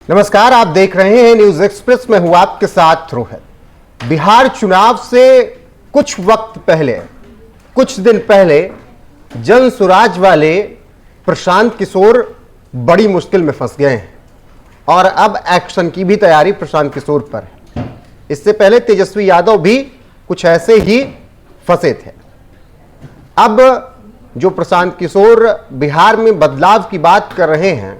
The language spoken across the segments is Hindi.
नमस्कार, आप देख रहे हैं न्यूज एक्सप्रेस में हूं आपके साथ रोहित। बिहार चुनाव से कुछ वक्त पहले, कुछ दिन पहले जन सुराज वाले प्रशांत किशोर बड़ी मुश्किल में फंस गए हैं और अब एक्शन की भी तैयारी प्रशांत किशोर पर है। इससे पहले तेजस्वी यादव भी कुछ ऐसे ही फंसे थे। अब जो प्रशांत किशोर बिहार में बदलाव की बात कर रहे हैं,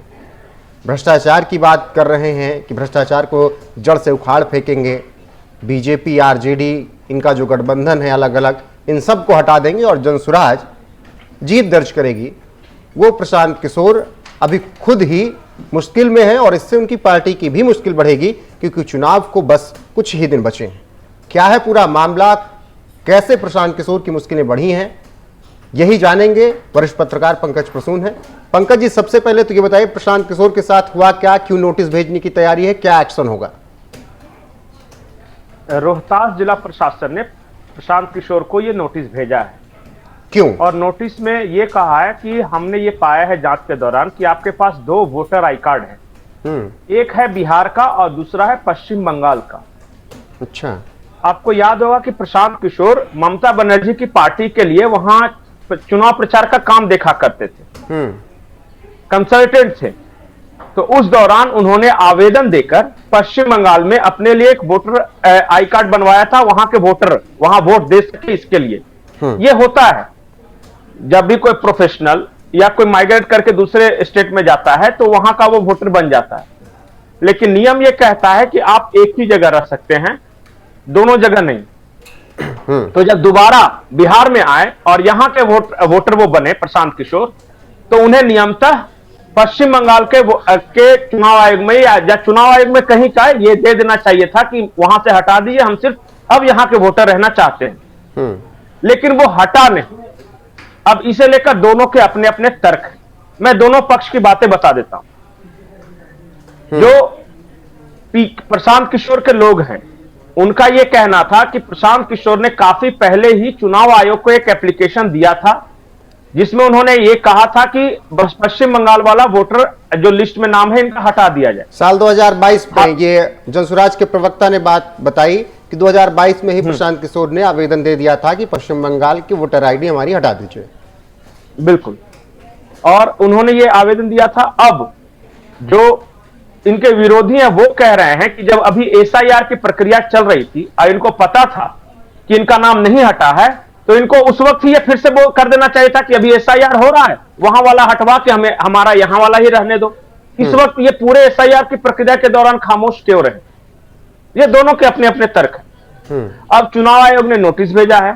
भ्रष्टाचार की बात कर रहे हैं कि भ्रष्टाचार को जड़ से उखाड़ फेंकेंगे, बीजेपी आरजेडी इनका जो गठबंधन है अलग अलग, इन सब को हटा देंगे और जनसुराज जीत दर्ज करेगी, वो प्रशांत किशोर अभी खुद ही मुश्किल में है और इससे उनकी पार्टी की भी मुश्किल बढ़ेगी क्योंकि चुनाव को बस कुछ ही दिन बचे हैं। क्या है पूरा मामला, कैसे प्रशांत किशोर की मुश्किलें बढ़ी हैं, यही जानेंगे। वरिष्ठ पत्रकार पंकज प्रसून है। पंकज जी, सबसे पहले तो ये बताइए, प्रशांत किशोर के साथ हुआ क्या, क्यों नोटिस भेजने की तैयारी है, क्या एक्शन होगा? रोहतास जिला प्रशासन ने प्रशांत किशोर को ये नोटिस भेजा है। क्यों? और नोटिस में ये कहा है कि हमने ये पाया है जांच के दौरान कि आपके पास 2 वोटर आई कार्ड है। एक है बिहार का और दूसरा है पश्चिम बंगाल का। अच्छा। आपको याद होगा कि प्रशांत किशोर ममता बनर्जी की पार्टी के लिए वहां चुनाव प्रचार का काम देखा करते थे, कंसल्टेंट थे। तो उस दौरान उन्होंने आवेदन देकर पश्चिम बंगाल में अपने लिए एक वोटर आई कार्ड बनवाया था, वहां के वोटर वहां वोट दे सके इसके लिए। ये होता है जब भी कोई प्रोफेशनल या कोई माइग्रेट करके दूसरे स्टेट में जाता है तो वहां का वो वोटर बन जाता है। लेकिन नियम ये कहता है कि आप एक ही जगह रह सकते हैं, दोनों जगह नहीं। तो जब दोबारा बिहार में आए और यहां के वोटर वो बने प्रशांत किशोर, तो उन्हें नियमतः पश्चिम बंगाल के चुनाव आयोग में या चुनाव आयोग में कहीं का ये दे देना चाहिए था कि वहां से हटा दीजिए, हम सिर्फ अब यहां के वोटर रहना चाहते हैं। लेकिन वो हटा नहीं। अब इसे लेकर दोनों के अपने अपने तर्क हैं। मैं दोनों पक्ष की बातें बता देता हूं। जो प्रशांत किशोर के लोग हैं उनका यह कहना था कि प्रशांत किशोर ने काफी पहले ही चुनाव आयोग को एक एप्लीकेशन दिया था जिसमें उन्होंने ये कहा था कि पश्चिम बंगाल वाला वोटर जो लिस्ट में नाम है इनका हटा दिया जाए। साल 2022 में ये जनसुराज के प्रवक्ता ने बात बताई कि 2022 में ही प्रशांत किशोर ने आवेदन दे दिया था कि पश्चिम बंगाल की वोटर आईडी हमारी हटा दीजिए। बिल्कुल। और उन्होंने ये आवेदन दिया था। अब जो इनके विरोधी हैं वो कह रहे हैं कि जब अभी एसआईआर की प्रक्रिया चल रही थी और इनको पता था कि इनका नाम नहीं हटा है, तो इनको उस वक्त ही ये फिर से वो कर देना चाहिए था कि अभी एसआईआर हो रहा है, वहां वाला हटवा के हमें हमारा यहां वाला ही रहने दो। इस वक्त ये पूरे एसआईआर की प्रक्रिया के दौरान खामोश क्यों रहे? ये दोनों के अपने अपने तर्क हैं। अब चुनाव आयोग ने नोटिस भेजा है।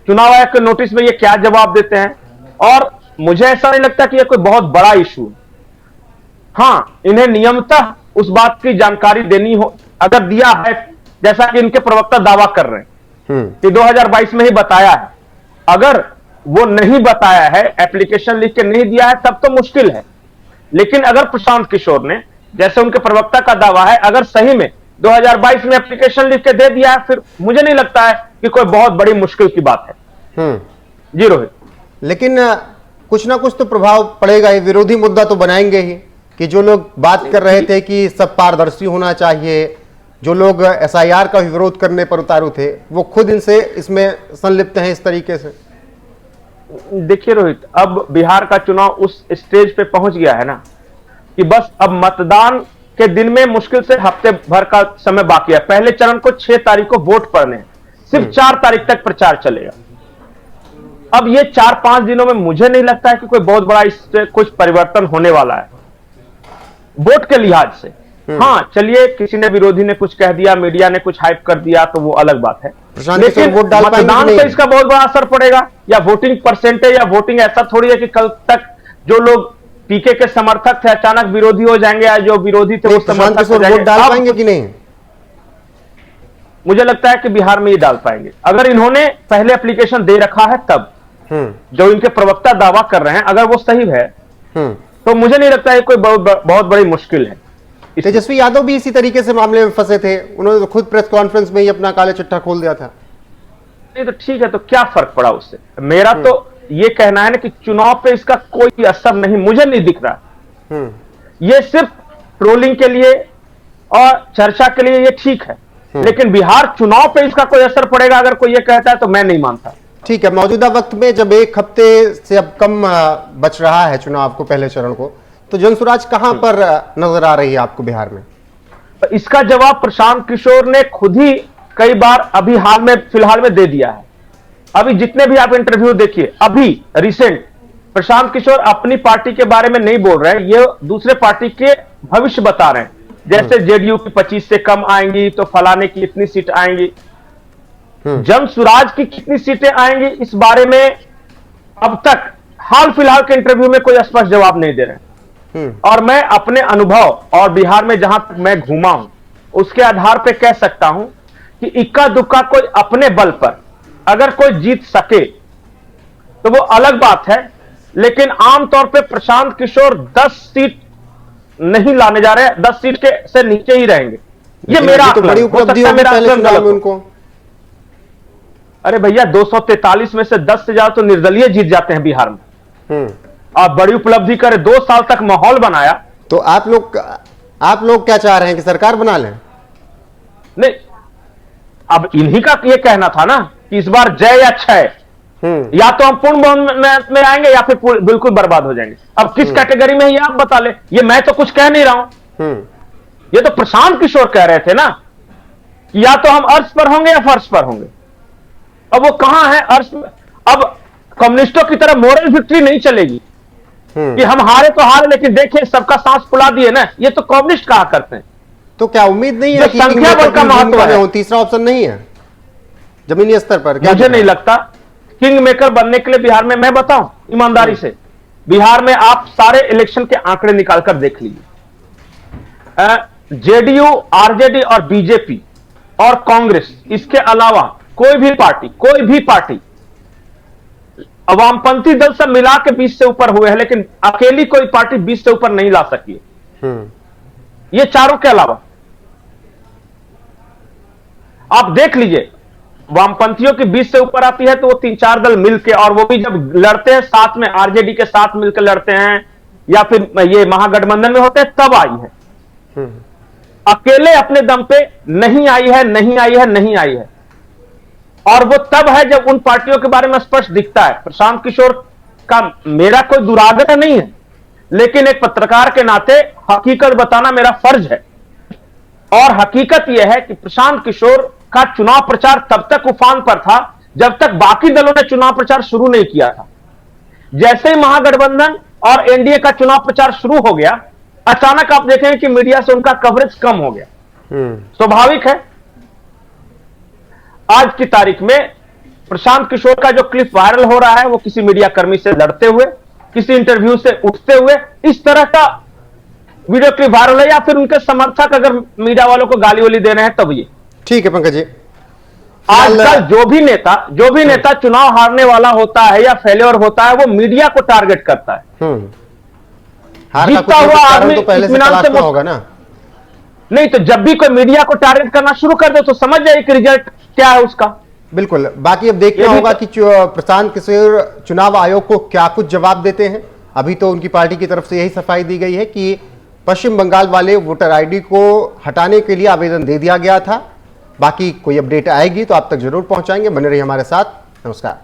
चुनाव आयोग के नोटिस में ये क्या जवाब देते हैं, और मुझे ऐसा नहीं लगता कि ये कोई बहुत बड़ा इशू है। हाँ, इन्हें नियमतः उस बात की जानकारी देनी हो, अगर दिया है जैसा कि इनके प्रवक्ता दावा कर रहे हैं कि 2022 में ही बताया है। अगर वो नहीं बताया है, एप्लीकेशन लिख के नहीं दिया है, तब तो मुश्किल है। लेकिन अगर प्रशांत किशोर ने, जैसे उनके प्रवक्ता का दावा है, अगर सही में 2022 में एप्लीकेशन लिख के दे दिया है, फिर मुझे नहीं लगता है कि कोई बहुत बड़ी मुश्किल की बात है। जी रोहित। लेकिन कुछ ना कुछ तो प्रभाव पड़ेगा। ये विरोधी मुद्दा तो बनाएंगे ही कि जो लोग बात कर रहे थे कि सब पारदर्शी होना चाहिए, जो लोग एसआईआर का विरोध करने पर उतारू थे, वो खुद इनसे इसमें संलिप्त हैं इस तरीके से। देखिए रोहित, अब बिहार का चुनाव उस स्टेज पे पहुंच गया है ना कि बस अब मतदान के दिन में मुश्किल से हफ्ते भर का समय बाकी है। पहले चरण को 6 तारीख को वोट पड़ने हैं, सिर्फ 4 तारीख तक प्रचार चलेगा। अब ये 4-5 दिनों में मुझे नहीं लगता है कि कोई बहुत बड़ा इससे कुछ परिवर्तन होने वाला है वोट के लिहाज से। हाँ, चलिए, किसी ने, विरोधी ने कुछ कह दिया, मीडिया ने कुछ हाइप कर दिया, तो वो अलग बात है। लेकिन मतदान पे इसका बहुत बड़ा असर पड़ेगा, या वोटिंग परसेंटेज, या वोटिंग ऐसा थोड़ी है कि कल तक जो लोग पीके के समर्थक थे अचानक विरोधी हो जाएंगे, या जो विरोधी थे वो समर्थक हो जाएंगे। डाल पाएंगे कि नहीं? मुझे लगता है कि बिहार में ये डाल पाएंगे अगर इन्होंने पहले एप्लीकेशन दे रखा है तब। जो इनके प्रवक्ता दावा कर रहे हैं अगर वो सही है तो मुझे नहीं लगता है कोई बहुत बड़ी मुश्किल है। तेजस्वी यादव भी इसी तरीके से मामले में फंसे थे, उन्होंने तो खुद प्रेस कॉन्फ्रेंस में ही अपना काले चिट्ठा खोल दिया था। नहीं तो ठीक है, तो क्या फर्क पड़ा उससे? मेरा तो ये कहना है ना कि चुनाव पे इसका कोई असर नहीं, मुझे नहीं दिख रहा। ये सिर्फ ट्रोलिंग के लिए और चर्चा के लिए ये ठीक है, लेकिन बिहार चुनाव पे इसका कोई असर पड़ेगा अगर कोई ये कहता है तो मैं नहीं मानता। ठीक है, मौजूदा वक्त में जब एक हफ्ते से अब कम बच रहा है चुनाव को, पहले चरण को, तो जनसुराज कहां पर नजर आ रही है आपको बिहार में? इसका जवाब प्रशांत किशोर ने खुद ही कई बार अभी हाल में फिलहाल में दे दिया है। अभी जितने भी आप इंटरव्यू देखिए, अभी रिसेंट प्रशांत किशोर अपनी पार्टी के बारे में नहीं बोल रहे हैं, ये दूसरे पार्टी के भविष्य बता रहे हैं। जैसे जेडीयू की 25 से कम आएंगी तो फलाने की इतनी सीट आएंगी, जनसुराज की कितनी सीटें आएंगी इस बारे में अब तक हाल फिलहाल के इंटरव्यू में कोई स्पष्ट जवाब नहीं दे रहे। और मैं अपने अनुभव और बिहार में जहां तक मैं घूमा हूं उसके आधार पर कह सकता हूं कि इक्का दुक्का कोई अपने बल पर अगर कोई जीत सके तो वो अलग बात है, लेकिन आमतौर पे प्रशांत किशोर 10 सीट नहीं लाने जा रहे हैं, 10 सीट के से नीचे ही रहेंगे। ये मेरा तो बड़ी उपलब्धि होगी पहले चुनाव में उनको। अरे भैया 243 में से 10 से ज्यादा तो निर्दलीय जीत जाते हैं बिहार में। आप बड़ी उपलब्धि करें, 2 साल तक माहौल बनाया। तो आप लोग क्या चाह रहे हैं कि सरकार बना लें? नहीं, अब इन्हीं का ये कहना था ना कि इस बार जय या क्षय, या तो हम पूर्ण बहुमत में आएंगे या फिर बिल्कुल बर्बाद हो जाएंगे। अब किस कैटेगरी में ये आप बता ले, ये मैं तो कुछ कह नहीं रहा हूं, ये तो प्रशांत किशोर कह रहे थे ना कि या तो हम अर्श पर होंगे या फर्श पर होंगे। अब वो कहां है अर्श? अब कम्युनिस्टों की तरह मोरल विक्ट्री नहीं चलेगी कि हम हारे तो हारे, लेकिन देखिए सबका सांस फुला दिए ना, ये तो कम्युनिस्ट कहा करते हैं। तो क्या उम्मीद नहीं है कि संख्या बल का महत्व है? तीसरा ऑप्शन नहीं है जमीनी स्तर पर? मुझे नहीं लगता किंग मेकर बनने के लिए बिहार में, मैं बताऊं ईमानदारी से, बिहार में आप सारे इलेक्शन के आंकड़े निकालकर देख लीजिए, जेडीयू, आरजेडी और बीजेपी और कांग्रेस, इसके अलावा कोई भी पार्टी वामपंथी दल सब मिला के 20 से ऊपर हुए हैं, लेकिन अकेली कोई पार्टी 20 से ऊपर नहीं ला सकी है। ये चारों के अलावा आप देख लीजिए, वामपंथियों की 20 से ऊपर आती है तो वो 3-4 दल मिलके, और वो भी जब लड़ते हैं साथ में आरजेडी के साथ मिलकर लड़ते हैं या फिर ये महागठबंधन में होते हैं तब आई है। अकेले अपने दम पे नहीं आई है। और वो तब है जब उन पार्टियों के बारे में स्पष्ट दिखता है। प्रशांत किशोर का मेरा कोई दुराग्रह नहीं है, लेकिन एक पत्रकार के नाते हकीकत बताना मेरा फर्ज है। और हकीकत यह है कि प्रशांत किशोर का चुनाव प्रचार तब तक उफान पर था जब तक बाकी दलों ने चुनाव प्रचार शुरू नहीं किया था। जैसे ही महागठबंधन और एनडीए का चुनाव प्रचार शुरू हो गया, अचानक आप देखेंगे कि मीडिया से उनका कवरेज कम हो गया। स्वाभाविक है। आज की तारीख में प्रशांत किशोर का जो क्लिप वायरल हो रहा है वो किसी मीडिया कर्मी से लड़ते हुए, किसी इंटरव्यू से उठते हुए इस तरह का वीडियो क्लिप वायरल है, या फिर उनके समर्थक अगर मीडिया वालों को गाली वाली दे रहे हैं तब ये ठीक है। पंकज जी, आजकल जो भी नेता चुनाव हारने वाला होता है या फेल्योर होता है वो मीडिया को टारगेट करता है। जीतता हुआ आदमी तो पहले से तलाश में होगा ना। नहीं तो जब भी कोई मीडिया को टारगेट करना शुरू कर दे तो समझ जाए कि रिजल्ट क्या है उसका। बिल्कुल, बाकी अब देखना होगा कि प्रशांत किशोर चुनाव आयोग को क्या कुछ जवाब देते हैं। अभी तो उनकी पार्टी की तरफ से यही सफाई दी गई है कि पश्चिम बंगाल वाले वोटर आईडी को हटाने के लिए आवेदन दे दिया गया था। बाकी कोई अपडेट आएगी तो आप तक जरूर पहुंचाएंगे। बने रहिए हमारे साथ। नमस्कार।